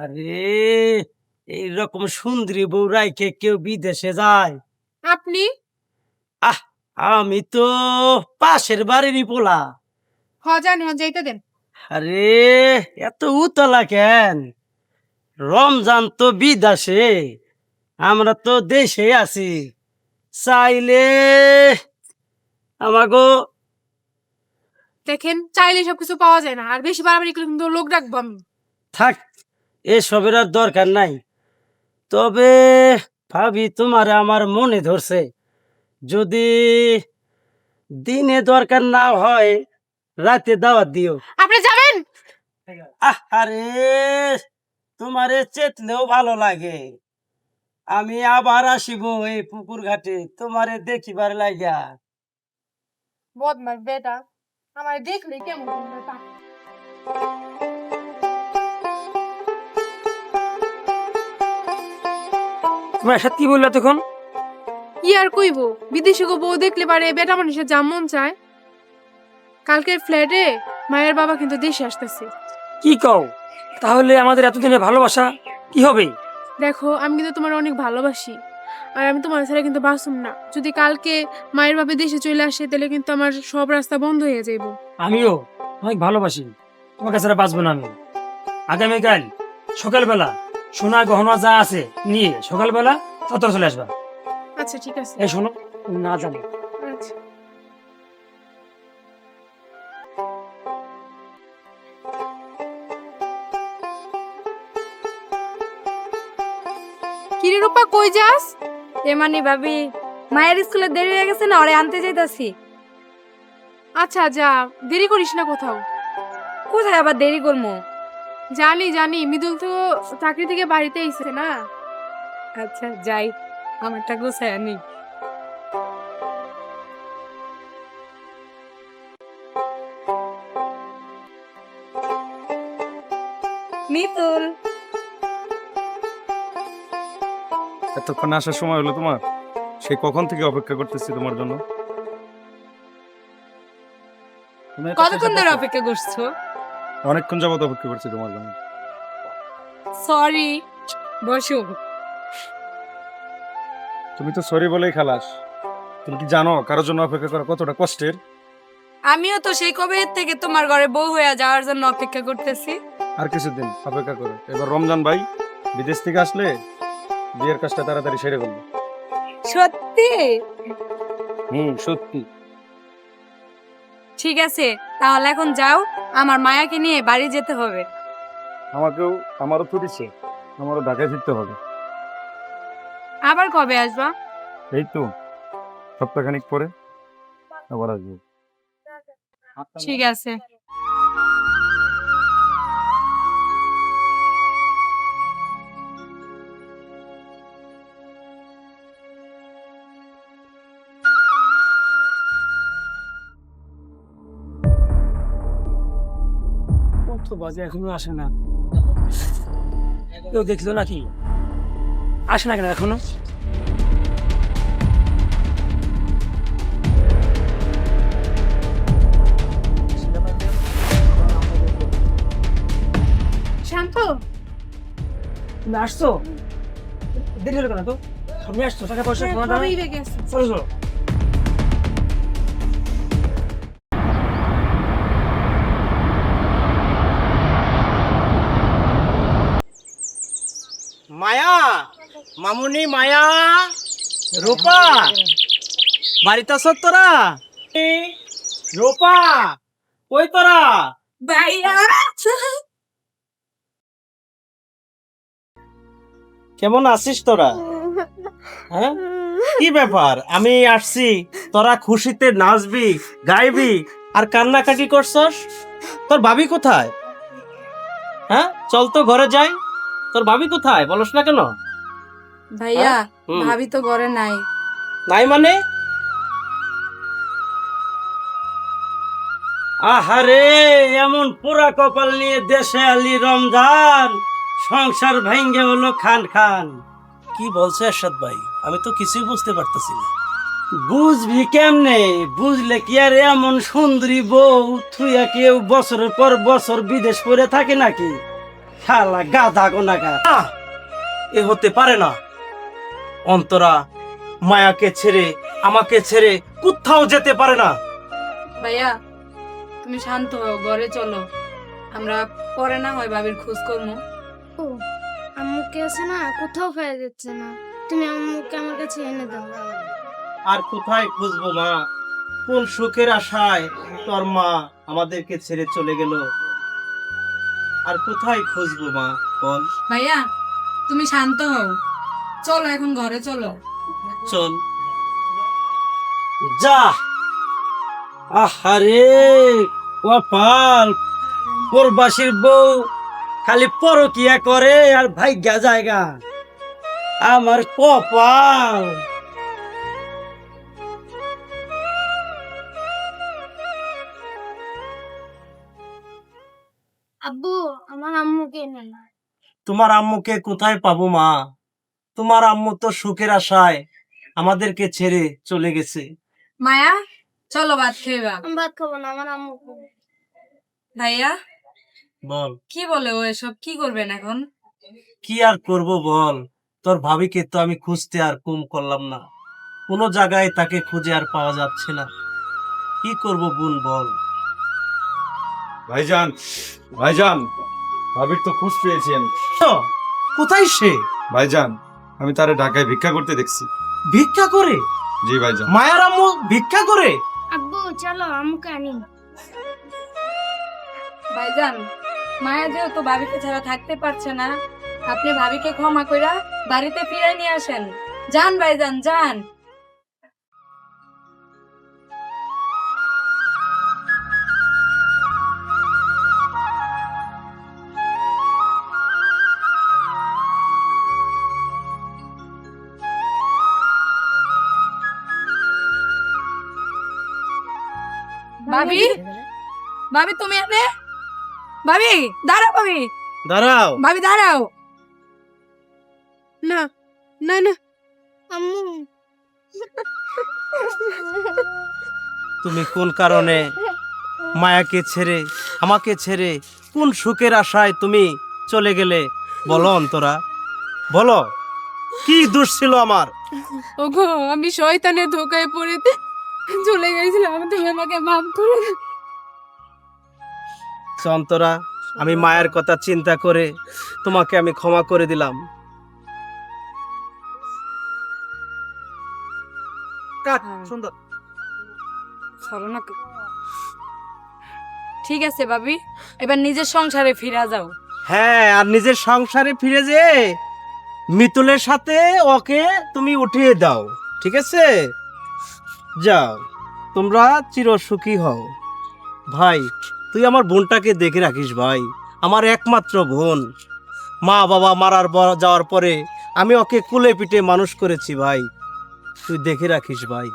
আরে এইরকম সুন্দরী বউ রাইখে কেউ বিদেশে যায়? আপনি? আহ, আমি তো পাশের বাড়িরই পোলা। জানি যাইতে দেন। আরে এত উতলা কেন? রমজান তো বিদেশে, আমরা তো দেশে আছি। চাইলে আমাগো দেখেন, চাইলে সবকিছু পাওয়া যায় না, আর বেশি বাড়াবাড়ি করলে কিন্তু লোক রাখবো আমি। থাক, এসবের আর দরকার নাই। তবে ভাবি, তোমার আমার মনে ধরছে, যদি দিনে দরকার না হয় রাতে দাওয়াত দিও। আপনি যাবেন? আরে তোমারে চেতলেও ভালো লাগে। আমি আবার আসিব এই পুকুর ঘাটে তোমারে দেখিবার লাগিয়া। বদমাস বেটা, আমার দেখলে কেমন করে তাকায়। তোমার সাথে কি বললা তখন? কি আর কইবো, বিদেশি গো বউ দেখলে পারে বেটা মানুষের যা মন চায়। কালকের ফ্ল্যাটে মায়ের বাবা কিন্তু দেশে আসতেছে। কি কও? তাহলে আমাদের এতদিনের ভালোবাসা কি হবে? দেখো, আমি কিন্তু তোমার অনেক ভালোবাসি, আর আমি তোমার ছাড়া কিন্তু বাঁচুম না। যদি কালকে মায়ের বাবা দেশে চলে আসে, তাহলে কিন্তু আমার সব রাস্তা বন্ধ হয়ে যাইব। আমিও অনেক ভালোবাসি, তোমাকে ছাড়া বাঁচবো না আমি। আগামীকাল সকালবেলা সোনা গহনা যা আছে নিয়ে সকালবেলা চত্বর চলে আসবা। আচ্ছা ঠিক আছে। এই শোনো, তুমি না জানি আচ্ছা। কিরে রূপা, কই যাস? মানে ভাবি, মায়ের স্কুলে দেরি হয়ে গেছে না, ওরে আনতে যাইতাছি। আচ্ছা যা, দেরি করিস না কোথাও। কোথায় আবার দেরি করবো? জানি জানি, মৃদুল তো চাকরি থেকে বাড়িতে এসেছে না। আচ্ছা যাই, আমারটা গোছায় আনি। মিতুল, এতক্ষণ আসার সময় হলো তোমার? সে কখন থেকে অপেক্ষা করতেছি তোমার জন্য। কতক্ষণ ধরে অপেক্ষা করছো? অনেকক্ষণ যাবত অপেক্ষা করছি তোমার জন্য। সরি, বসো। তুমি তো সরি বলেই খালাস। তুমি কি জানো কারোর জন্য অপেক্ষা করা কতটা কষ্টের? আমিও তো সেই কবে থেকে তোমার ঘরে বউ হয়ে যাওয়ার জন্য অপেক্ষা করতেছি। আর কিছুদিন অপেক্ষা করে, এবার রমজান ভাই বিদেশ থেকে আসলে বিয়ের কাজটা তাড়াতাড়ি সেরে ফেলবো। সত্যি? সত্যি। ঠিক আছে, তাহলে এখন যাও, আমার মায়াকে নিয়ে বাড়ি যেতে হবে। আমারও ছুটি ছিল, আমারও ঢাকায় ফিরতে হবে। আবার কবে আসবা? এই তো সপ্তাহখানিক পরে আবার আসবো। ঠিক আছে। কত বাজে এখনো আসে না? কেউ দেখলো নাকি? আসে না কেন এখনো? শান্ত, তুমি আসছো? দেরি হলো কেন? তো তুমি আসছো, টাকা পয়সা তোমার দাম। সবই রেগে আছে। চলো চলো। মায়া, মামুনি মায়া, রূপা, বাড়িতে আছো তোরা? রূপা, কই তোরা? ভাইয়া, কেমন আছিস তোরা? হ্যাঁ, কি ব্যাপার? আমি আসছি, তোরা খুশিতে নাচবি, গাইবি, আর কান্নাকাটি করছস? তোর ভাবি কোথায়? হ্যাঁ, চল তো ঘরে যাই। তোর ভাবি কোথায় বলস না কেন? ভাইয়া, হুম। ভাবি তো ঘরে নাই। নাই মানে? আহারে, এমন পুরা কপাল নিয়ে দেশে আলি রমজান, সংসার ভেঙ্গে হলো খান খান। কি বলছো এরশাদ ভাই? আমি তো কিছুই বুঝতে পারতেছি না। বুঝবি কেমনে? বুঝলে কি আর এমন সুন্দরী বউ থুইয়া কেউ বছরের পর বছর বিদেশ করে থাকে নাকি? শালা গাধা গোনাগা। এ হতে পারে না। অন্তরা মায়াকে ছেড়ে আমাকে ছেড়ে কোথাও যেতে পারে না। ভাইয়া তুমি শান্ত হও, ঘরে চলো, আমরা পরে না হয় ভাবির খোঁজ করবো। ও আম্মুকে আছে না, কোথাও পাওয়া যাচ্ছে না, তুমি আম্মুকে আমার কাছে এনে দাও। আর কোথায় খুঁজবো মা? কোন সুখের আশায় তোর মা আমাদেরকে ছেড়ে চলে গেল? আর কোথায় খুঁজবো মা বল? ভাইয়া তুমি শান্ত হও, চলো এখন ঘরে চলো। চল যা। আহারে কপাল, প্রবাসীর বউ খালি পরকিয়া করে আর ভাগ্যা জায়গা। আমার কপাল। আব্বু আমার আম্মুকে এনে না। তোমার আম্মুকে কোথায় পাবো মা? তোমার আম্মু তো সুখের আশায় আমাদেরকে ছেড়ে চলে গেছে। মায়া চলো ভাত খেয়ে। আমি ভাত খাবো না, আমার আম্মুকে। ভাইয়া বল কি বলে ও এসব, কি করবেন এখন? কি আর করব বল? তোর ভাবিকে তো আমি খুঁজতে আর কম করলাম না, কোনো জায়গায় তাকে খুঁজে আর পাওয়া যাচ্ছে না। কি করব বোন বল? ভাইজান, ভাইজান, ভাবির তো খোঁজ পেয়েছেন। তো, কোথায় সে? ভাইজান, আমি তারে ঢাকায় ভিক্ষা করতে দেখছি। ভিক্ষা করে? জি ভাইজান। মায়ার আম্মু ভিক্ষা করে? আব্বু চলো আম্মুকে আনি। ভাইজান মায়া যেহেতু ভাবিকে ছাড়া থাকতে পারছে না, আপনি ভাবিকে ক্ষমা কইরা বাড়িতে ফিরে নিয়ে আসেন। যান ভাইজান যান। ভাবি, ভাবি তুমি এনে, ভাবি দাঁড়াও, ভাবি দাঁড়াও। ভাবি দাঁড়াও। না না না, আম্মু তুমি কোন কারণে মায়াকে ছেড়ে আমাকে ছেড়ে কোন সুখের আশায় তুমি চলে গেলে বলো অন্তরা, বলো কি দোষ ছিল আমার? ওগো আমি শয়তানের ধোকায় পড়ে চলে গেছিলাম, তুমি আমাকে মাফ করে দাও। অন্তরা, আমি মায়ের কথা চিন্তা করে তোমাকে আমি ক্ষমা করে দিলাম। সুন্দর। ঠিক আছে ভাবি, এবার নিজের সংসারে ফিরে যাও। হ্যাঁ, আর নিজের সংসারে ফিরে যে মিতুলের সাথে ওকে তুমি উঠিয়ে দাও, ঠিক আছে? যাও, তোমরা চিরসুখী হও। ভাই তুই আমার বোনটাকে দেখে রাখিস ভাই, আমার একমাত্র বোন। মা বাবা যাওয়ার পরে আমি ওকে কুলে পিঠে মানুষ করেছি ভাই, তুই দেখে রাখিস ভাই।